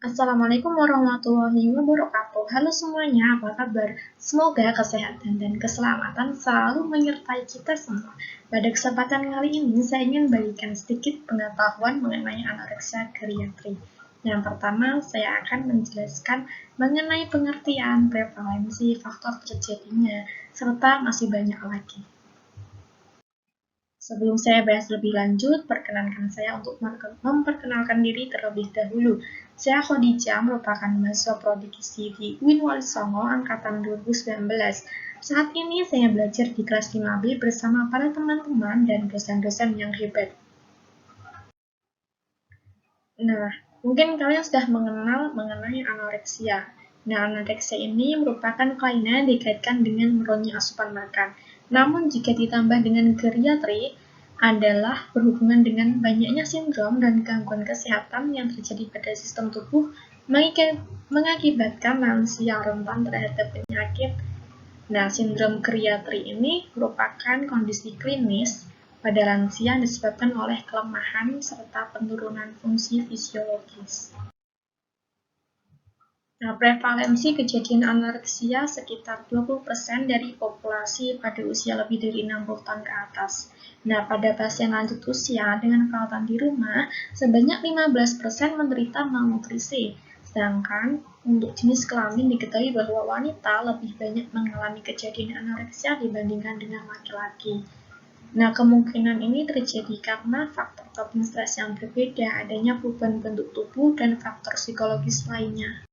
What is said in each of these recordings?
Assalamualaikum warahmatullahi wabarakatuh. Halo semuanya, apa kabar? Semoga kesehatan dan keselamatan selalu menyertai kita semua. Pada kesempatan kali ini, saya ingin bagikan sedikit pengetahuan mengenai anoreksia geriatri. Yang pertama, saya akan menjelaskan mengenai pengertian, prevalensi, faktor terjadinya, serta masih banyak lagi. Sebelum saya bahas lebih lanjut, perkenankan saya untuk memperkenalkan diri terlebih dahulu. Saya Khadijah, merupakan mahasiswa prodi gizi di UIN Wali Songo angkatan 2019. Saat ini saya belajar di kelas 5B bersama para teman-teman dan dosen-dosen yang hebat. Nah, mungkin kalian sudah mengenal mengenai anoreksia. Nah, anoreksia ini merupakan kelainan dikaitkan dengan menurunnya asupan makan. Namun, jika ditambah dengan geriatri, adalah berhubungan dengan banyaknya sindrom dan gangguan kesehatan yang terjadi pada sistem tubuh, mengakibatkan lansia rentan terhadap penyakit. Nah, sindrom geriatri ini merupakan kondisi klinis pada lansia yang disebabkan oleh kelemahan serta penurunan fungsi fisiologis. Nah, prevalensi kejadian anoreksia sekitar 20% dari populasi pada usia lebih dari 60 tahun ke atas. Nah, pada pasien lanjut usia dengan perawatan di rumah, sebanyak 15% menderita malnutrisi. Sedangkan untuk jenis kelamin diketahui bahwa wanita lebih banyak mengalami kejadian anoreksia dibandingkan dengan laki-laki. Nah, kemungkinan ini terjadi karena faktor coping stress yang berbeda, adanya perubahan bentuk tubuh, dan faktor psikologis lainnya.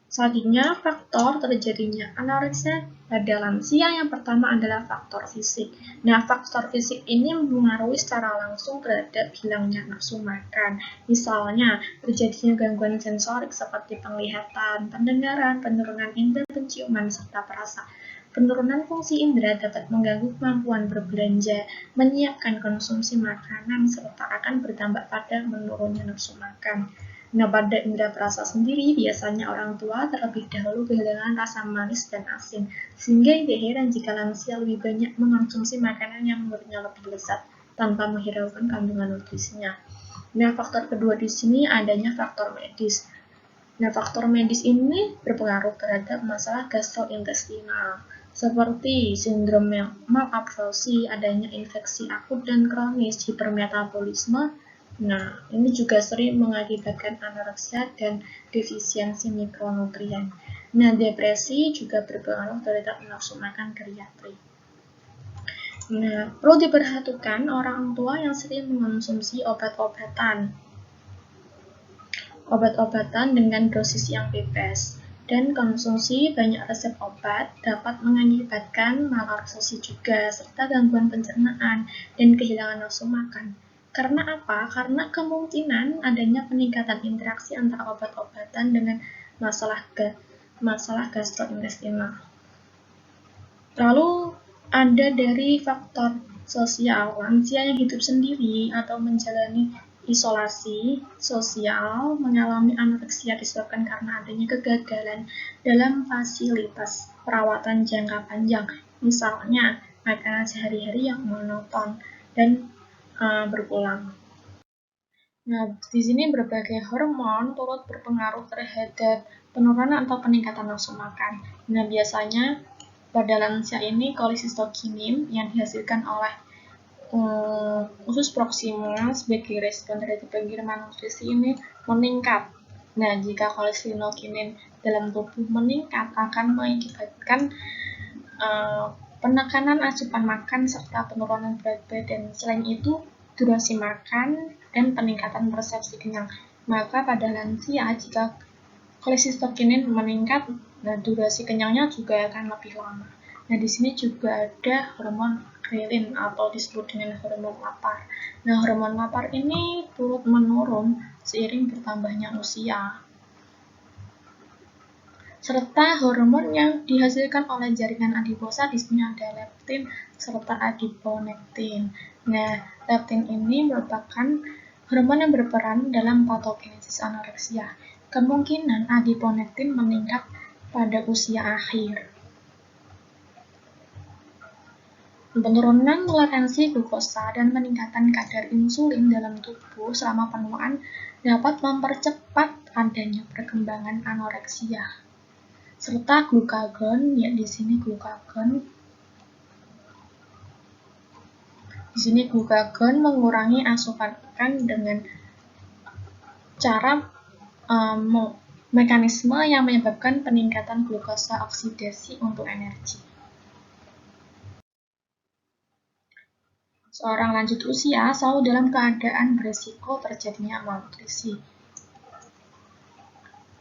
Selanjutnya, faktor terjadinya anoreksia pada lansia yang pertama adalah faktor fisik. Nah, faktor fisik ini mempengaruhi secara langsung terhadap hilangnya nafsu makan. Misalnya, terjadinya gangguan sensorik seperti penglihatan, pendengaran, penurunan indera penciuman, serta perasa. Penurunan fungsi indera dapat mengganggu kemampuan berbelanja, menyiapkan konsumsi makanan, serta akan berdampak pada menurunnya nafsu makan. Nah, pada indera perasa sendiri, biasanya orang tua terlebih dahulu kehilangan rasa manis dan asin, sehingga tidak heran jika lansia lebih banyak mengonsumsi makanan yang menurutnya lebih lezat, tanpa menghiraukan kandungan nutrisinya. Nah, faktor kedua di sini adanya faktor medis. Nah, faktor medis ini berpengaruh terhadap masalah gastrointestinal, seperti sindrom malabsorpsi, adanya infeksi akut dan kronis, hipermetabolisme. Nah, ini juga sering mengakibatkan anoreksia dan defisiensi mikronutrien. Nah, depresi juga berpengaruh terhadap nafsu makan geriatri. Nah, perlu diperhatikan orang tua yang sering mengonsumsi obat-obatan dengan dosis yang bebas, dan konsumsi banyak resep obat dapat mengakibatkan malabsorpsi juga, serta gangguan pencernaan dan kehilangan nafsu makan. Karena apa? Karena kemungkinan adanya peningkatan interaksi antara obat-obatan dengan masalah gastrointestinal. Lalu ada dari faktor sosial, lansia yang hidup sendiri atau menjalani isolasi sosial mengalami anoreksia disebabkan karena adanya kegagalan dalam fasilitas perawatan jangka panjang, misalnya makanan sehari-hari yang monoton dan berulang. Nah, di sini berbagai hormon turut berpengaruh terhadap penurunan atau peningkatan nafsu makan. Nah, biasanya pada lansia ini kolesistokinin yang dihasilkan oleh usus proximus sebagai respon terhadap pengiriman nutrisi ini meningkat. Nah, jika kolesistokinin dalam tubuh meningkat akan mengakibatkan penekanan asupan makan serta penurunan berat badan. Selain itu, durasi makan dan peningkatan persepsi kenyang. Maka pada lansia jika kolesistokinin meningkat, nah durasi kenyangnya juga akan lebih lama. Nah, di sini juga ada hormon grelin atau disebut dengan hormon lapar. Nah, hormon lapar ini turut menurun seiring bertambahnya usia. Serta hormon yang dihasilkan oleh jaringan adiposa, di sini ada leptin serta adiponektin. Nah, leptin ini merupakan hormon yang berperan dalam patogenesis anoreksia. Kemungkinan adiponektin meningkat pada usia akhir. Penurunan toleransi glukosa dan peningkatan kadar insulin dalam tubuh selama penuaan dapat mempercepat adanya perkembangan anoreksia. Serta glukagon, ya di sini glukagon. Di sini glukagon mengurangi asupan makan dengan cara mekanisme yang menyebabkan peningkatan glukosa oksidasi untuk energi. Seorang lanjut usia selalu dalam keadaan berisiko terjadinya malnutrisi.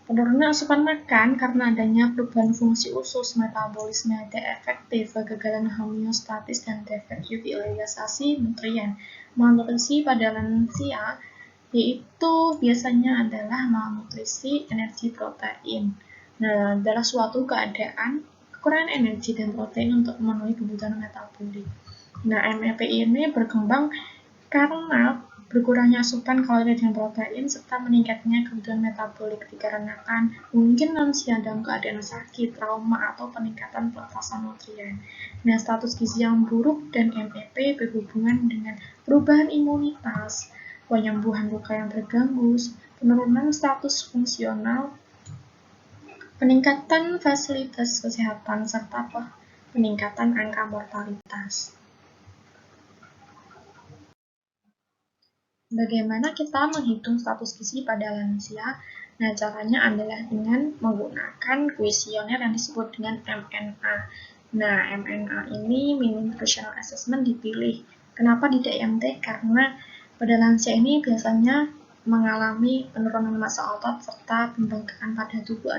Penurunan asupan makan karena adanya perubahan fungsi usus, metabolisme tidak efektif, kegagalan homeostatis, dan defek utilisasi nutrien. Malnutrisi pada lansia yaitu biasanya adalah malnutrisi energi protein. Nah, adalah suatu keadaan kekurangan energi dan protein untuk memenuhi kebutuhan metabolik. Nah, MEP ini berkembang karena berkurangnya asupan kalori dan protein serta meningkatnya kebutuhan metabolik dikarenakan mungkin lansia dalam keadaan sakit, trauma, atau peningkatan pelepasan nutrien. Nah, status gizi yang buruk dan MEP berhubungan dengan perubahan imunitas, penyembuhan luka yang terganggu, penurunan status fungsional, peningkatan fasilitas kesehatan, serta peningkatan angka mortalitas. Bagaimana kita menghitung status gizi pada lansia? Nah, caranya adalah dengan menggunakan kuesioner yang disebut dengan MNA. Nah, MNA ini Mean Nutritional Assessment dipilih. Kenapa tidak MT? Karena pada lansia ini biasanya mengalami penurunan massa otot serta pembengkakan pada tubuh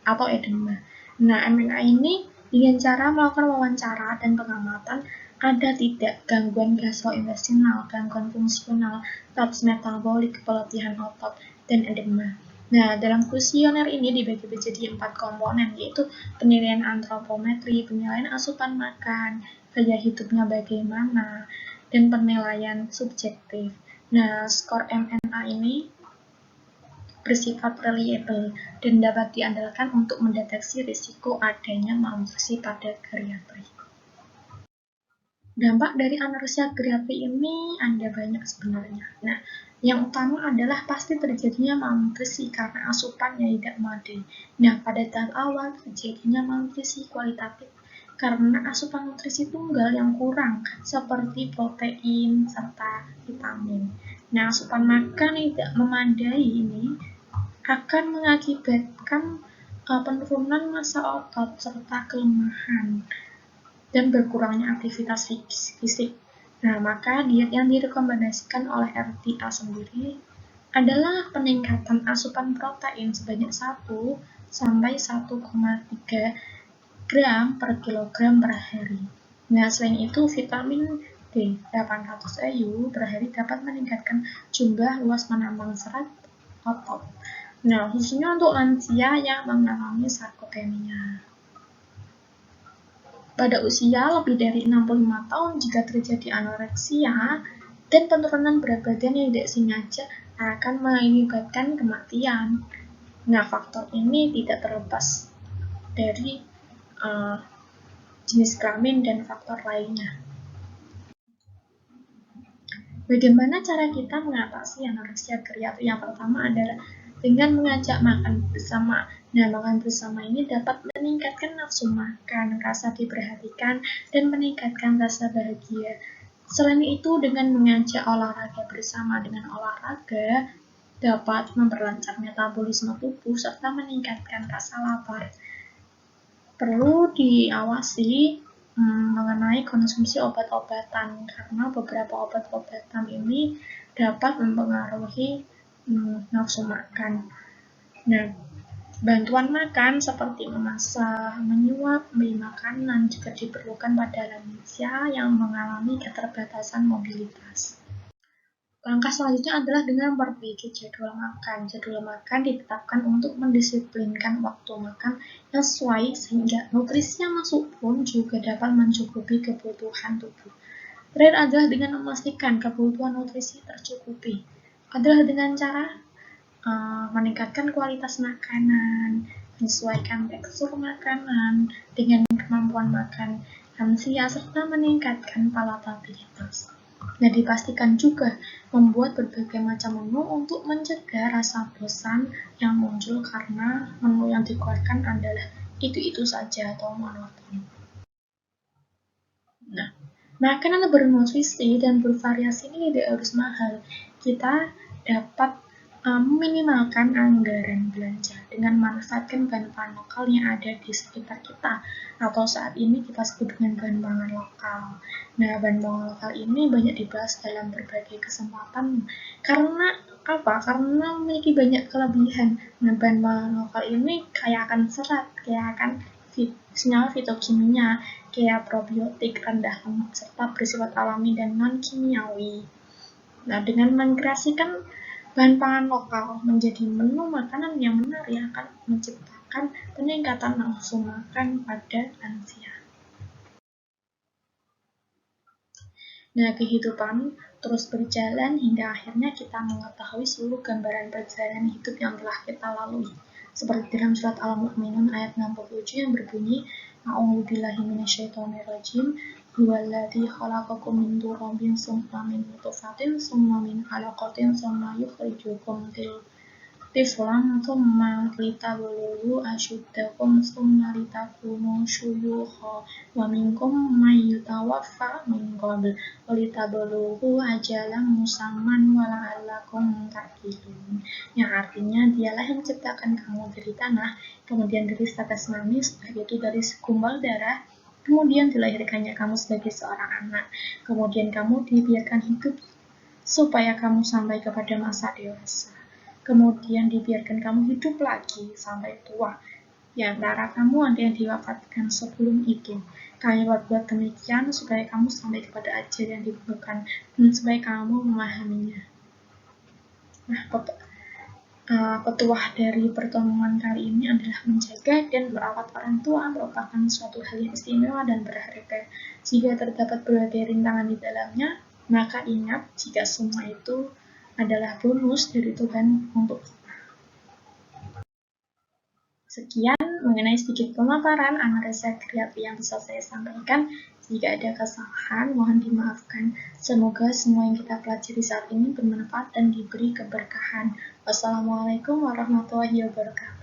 atau edema. Nah, MNA ini dengan cara melakukan wawancara dan pengamatan ada tidak gangguan gastrointestinal, gangguan fungsional, status metabolik, peletihan otot, dan edema. Nah, dalam kuesioner ini dibagi menjadi 4 komponen, yaitu penilaian antropometri, penilaian asupan makan, gaya hidupnya bagaimana, dan penilaian subjektif. Nah, skor MNA ini bersifat reliable dan dapat diandalkan untuk mendeteksi risiko adanya malnutrisi pada geriatri. Dampak dari anoreksia geriatri ini ada banyak sebenarnya. Nah, yang utama adalah pasti terjadinya malnutrisi karena asupannya tidak memadai. Nah, pada tahap awal terjadinya malnutrisi kualitatif karena asupan nutrisi tunggal yang kurang seperti protein serta vitamin. Nah, asupan makan yang tidak memadai ini akan mengakibatkan penurunan massa otot serta kelemahan dan berkurangnya aktivitas fisik. Nah, maka diet yang direkomendasikan oleh RTA sendiri adalah peningkatan asupan protein sebanyak 1 sampai 1,3 gram per kilogram per hari. Nah, selain itu vitamin D 800 IU per hari dapat meningkatkan jumlah luas menambang serat otot. Nah, khususnya untuk lansia yang mengalami sarkopenia. Pada usia lebih dari 65 tahun jika terjadi anoreksia dan penurunan berat badan yang tidak sengaja akan mengakibatkan kematian. Nah, faktor ini tidak terlepas dari jenis kelamin dan faktor lainnya. Bagaimana cara kita mengatasi anoreksia geriatri? Yang pertama adalah dengan mengajak makan bersama. Nah, makan bersama ini dapat meningkatkan nafsu makan, rasa diperhatikan, dan meningkatkan rasa bahagia. Selain itu, dengan mengajak olahraga bersama dengan olahraga dapat memperlancar metabolisme tubuh serta meningkatkan rasa lapar. Perlu diawasi mengenai konsumsi obat-obatan karena beberapa obat-obatan ini dapat mempengaruhi nafsu makan. Nah, bantuan makan seperti memasak, menyuap, memberi makanan juga diperlukan pada lansia yang mengalami keterbatasan mobilitas. Langkah selanjutnya adalah dengan memperbaiki jadwal makan. Jadwal makan ditetapkan untuk mendisiplinkan waktu makan yang sesuai sehingga nutrisi yang masuk pun juga dapat mencukupi kebutuhan tubuh. Terakhir adalah dengan memastikan kebutuhan nutrisi tercukupi. Adalah dengan cara meningkatkan kualitas makanan, menyesuaikan tekstur makanan dengan kemampuan makan lansia serta meningkatkan palatabilitas. Nah, dipastikan juga membuat berbagai macam menu untuk mencegah rasa bosan yang muncul karena menu yang dikeluarkan adalah itu-itu saja atau monoton. Nah, makanan bernutrisi dan bervariasi ini tidak harus mahal. Kita dapat meminimalkan anggaran belanja dengan memanfaatkan bahan-bahan lokal yang ada di sekitar kita, atau saat ini kita sebut dengan bahan pangan lokal. Nah, bahan pangan lokal ini banyak dibahas dalam berbagai kesempatan karena apa? Karena memiliki banyak kelebihan. Nah, bahan pangan lokal ini kaya akan serat, kaya akan senyawa fitokimia, kayak probiotik, rendah lemak, serta bersifat alami dan non-kimiawi. Nah, dengan mengkreasikan bahan pangan lokal menjadi menu makanan yang menarik akan menciptakan peningkatan nafsu makan pada lansia. Nah, kehidupan terus berjalan hingga akhirnya kita mengetahui seluruh gambaran perjalanan hidup yang telah kita lalui. Seperti dalam surat Al-Mu'minun ayat 67 yang berbunyi, A'udzubillahi minasyaitonirrajim, huwallazi khalaqakum min turabin tsumma min nutfatin tsumma min 'alaqatin tsumma yukhrijukum tiflan tsumma litablughu asyuddakum tsumma litakunu syuyukha wa minkum may yutawaffa min qabl wa litablughu ajalan musamman wa la'allakum ta'qilun. Yang artinya dialah yang menciptakan kamu dari tanah, kemudian dari tetes manis, yaitu dari segumpal darah, kemudian dilahirkannya kamu sebagai seorang anak, kemudian kamu dibiarkan hidup supaya kamu sampai kepada masa dewasa. Kemudian dibiarkan kamu hidup lagi sampai tua. Di antara kamu ada yang diwafatkan sebelum itu. Kami berbuat demikian supaya kamu sampai kepada ajal yang ditentukan dan supaya kamu memahaminya. Nah, petuah dari pertemuan kali ini adalah menjaga dan merawat orang tua merupakan suatu hal yang istimewa dan berharga. Jika terdapat berbagai rintangan di dalamnya, maka ingat jika semua itu adalah bonus dari Tuhan untuk kita. Sekian mengenai sedikit pemaparan analisa kreatif yang bisa saya sampaikan. Jika ada kesalahan, mohon dimaafkan. Semoga semua yang kita pelajari saat ini bermanfaat dan diberi keberkahan. Wassalamualaikum warahmatullahi wabarakatuh.